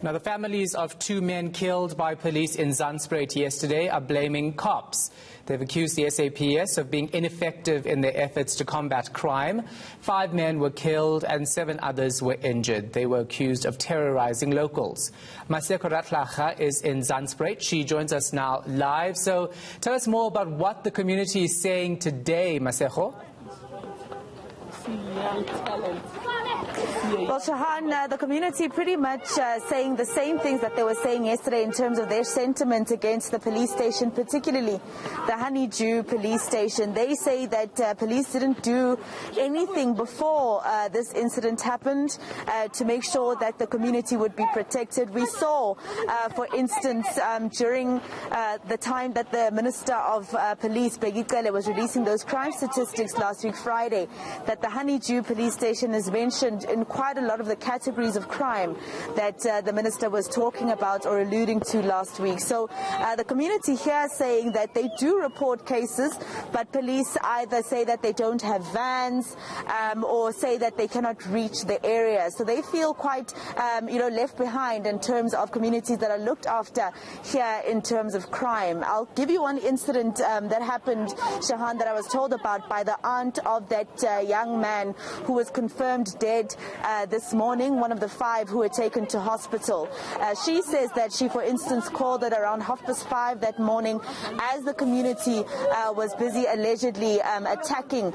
Now, the families of two men killed by police in Zandspruit yesterday are blaming cops. They've accused the SAPS of being ineffective in their efforts to combat crime. 5 men were killed and 7 others were injured. They were accused of terrorizing locals. Masego Rahlaga is in Zandspruit. She joins us now live. So tell us more about what the community is saying today, Masego. Well, Shahan, the community pretty much saying the same things that they were saying yesterday in terms of their sentiment against the police station, particularly the Honeydew police station. They say that police didn't do anything before this incident happened to make sure that the community would be protected. We saw, for instance, during the time that the Minister of Police, Begikele, was releasing those crime statistics last week, Friday, that the Honeydew police station is mentioned in quite a lot of the categories of crime that the minister was talking about or alluding to last week. So the community here saying that they do report cases, but police either say that they don't have vans or say that they cannot reach the area. So they feel quite left behind in terms of communities that are looked after here in terms of crime. I'll give you one incident that happened, Shahan, that I was told about by the aunt of that young man who was confirmed dead this morning, one of the 5 who were taken to hospital. She says that she, for instance, called at around 5:30 that morning as the community was busy allegedly attacking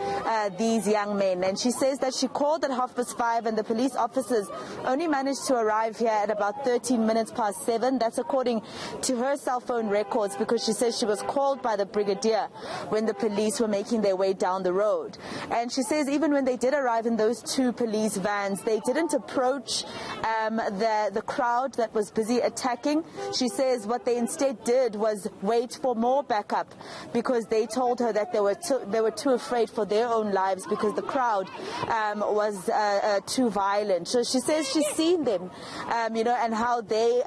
these young men. And she says that she called at 5:30 and the police officers only managed to arrive here at about 13 minutes past 7. That's according to her cell phone records, because she says she was called by the brigadier when the police were making their way down the road. And she says even when they did arrive in those 2 police vans, they didn't approach the crowd that was busy attacking. She says what they instead did was wait for more backup, because they told her that they were too afraid for their own lives because the crowd was too violent. So she says she's seen them, and how they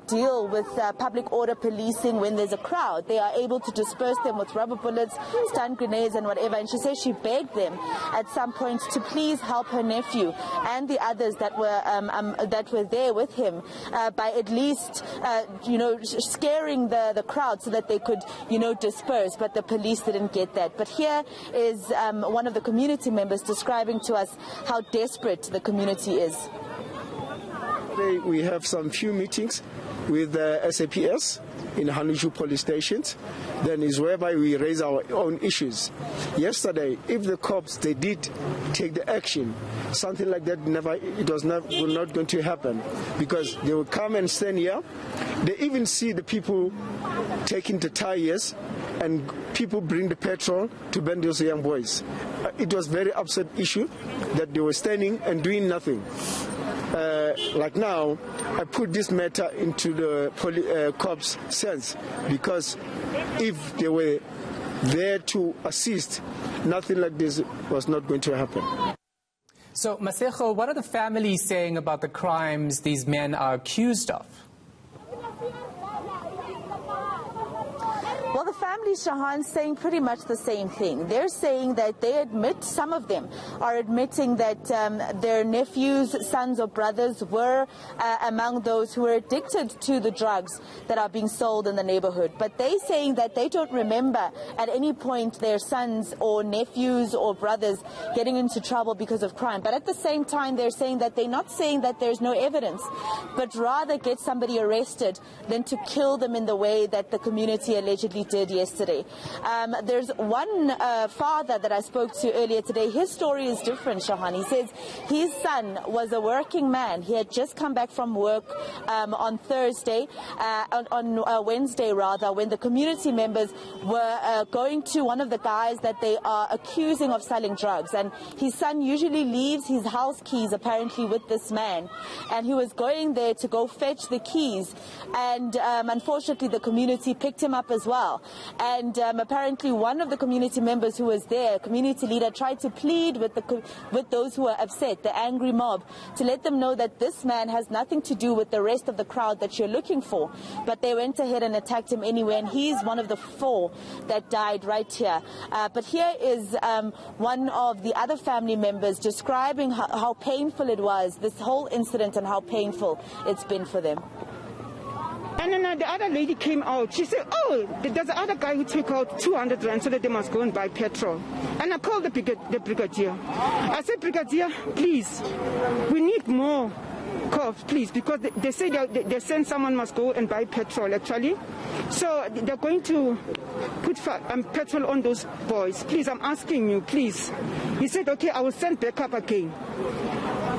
deal with public order policing when there's a crowd. They are able to disperse them with rubber bullets, stun grenades and whatever. And she says she begged them at some point to please help her nephew and the others that were there with him by at least scaring the crowd so that they could disperse, but the police didn't get that. But here is one of the community members describing to us how desperate the community is. Today we have some few meetings with the SAPS in Honeydew police stations. Then is whereby we raise our own issues. Yesterday, if the cops they did take the action, something like that was not going to happen, because they will come and stand here. They even see the people taking the tires, and people bring the petrol to burn those young boys. It was very upset issue that they were standing and doing nothing. Like now, I put this matter into the cops' sense, because if they were there to assist, nothing like this was not going to happen. So, Masego, what are the families saying about the crimes these men are accused of? Well, the family, Shahan, saying pretty much the same thing. They're saying that they admit, some of them are admitting that their nephews, sons or brothers were among those who were addicted to the drugs that are being sold in the neighborhood. But they're saying that they don't remember at any point their sons or nephews or brothers getting into trouble because of crime. But at the same time, they're saying that they're not saying that there's no evidence, but rather get somebody arrested than to kill them in the way that the community allegedly did yesterday. There's one father that I spoke to earlier today. His story is different, Shahan. He says his son was a working man. He had just come back from work on Wednesday rather, when the community members were going to one of the guys that they are accusing of selling drugs. And his son usually leaves his house keys apparently with this man. And he was going there to go fetch the keys. And unfortunately, the community picked him up as well. And apparently one of the community members who was there, community leader, tried to plead with those who were upset, the angry mob, to let them know that this man has nothing to do with the rest of the crowd that you're looking for. But they went ahead and attacked him anyway, and he's one of the 4 that died right here. But here is one of the other family members describing how painful it was, this whole incident, and how painful it's been for them. And then the other lady came out. She said, oh, there's the other guy who took out 200 rand so that they must go and buy petrol. And I called the brigadier. I said, Brigadier, please, we need more cops, please, because they say they send someone must go and buy petrol, actually. So they're going to put petrol on those boys. Please, I'm asking you, please. He said, okay, I will send backup again.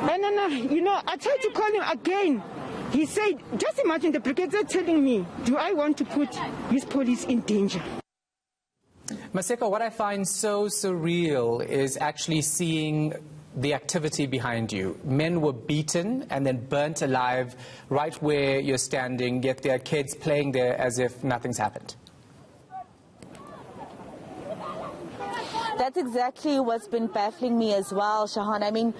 And then, I tried to call him again. He said, just imagine the brigadier telling me, do I want to put this police in danger? Masego, what I find so surreal is actually seeing the activity behind you. Men were beaten and then burnt alive right where you're standing, yet there are kids playing there as if nothing's happened. That's exactly what's been baffling me as well, Shahan. I mean,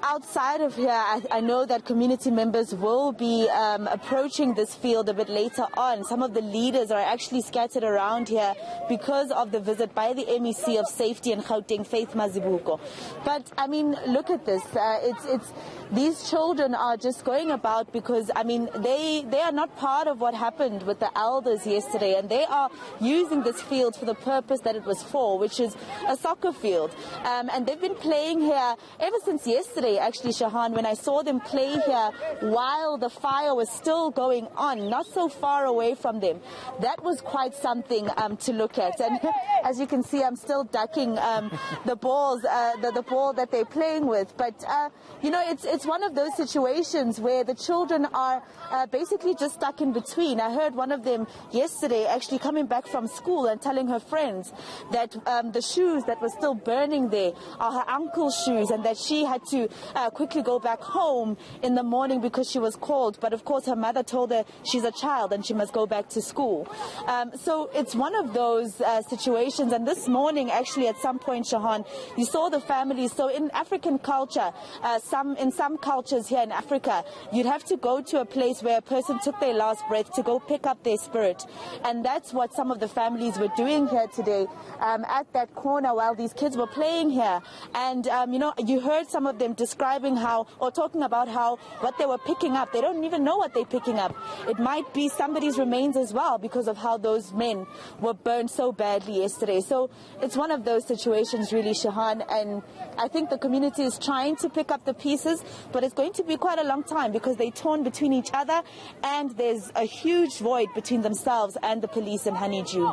outside of here, I know that community members will be approaching this field a bit later on. Some of the leaders are actually scattered around here because of the visit by the MEC of Safety in Gauteng, Faith Mazibuko. But, I mean, look at this. These children are just going about because, I mean, they are not part of what happened with the elders yesterday, and they are using this field for the purpose that it was for, which is a soccer field. And they've been playing here ever since yesterday, actually, Shahan, when I saw them play here while the fire was still going on, not so far away from them. That was quite something to look at. And as you can see, I'm still ducking the balls, the ball that they're playing with. But, it's one of those situations where the children are basically just stuck in between. I heard one of them yesterday actually coming back from school and telling her friends that the shoes that were still burning there are her uncle's shoes, and that she had to quickly go back home in the morning because she was called. But of course her mother told her she's a child and she must go back to school. So it's one of those situations. And this morning, actually, at some point, Shahan, you saw the families. So in African culture, in some cultures here in Africa, you'd have to go to a place where a person took their last breath to go pick up their spirit. And that's what some of the families were doing here today at that corner while these kids were playing here. And, you heard some of them describing talking about what they were picking up. They don't even know what they're picking up. It might be somebody's remains as well because of how those men were burned so badly yesterday. So it's one of those situations, really, Shahan. And I think the community is trying to pick up the pieces, but it's going to be quite a long time because they're torn between each other and there's a huge void between themselves and the police in Honeydew.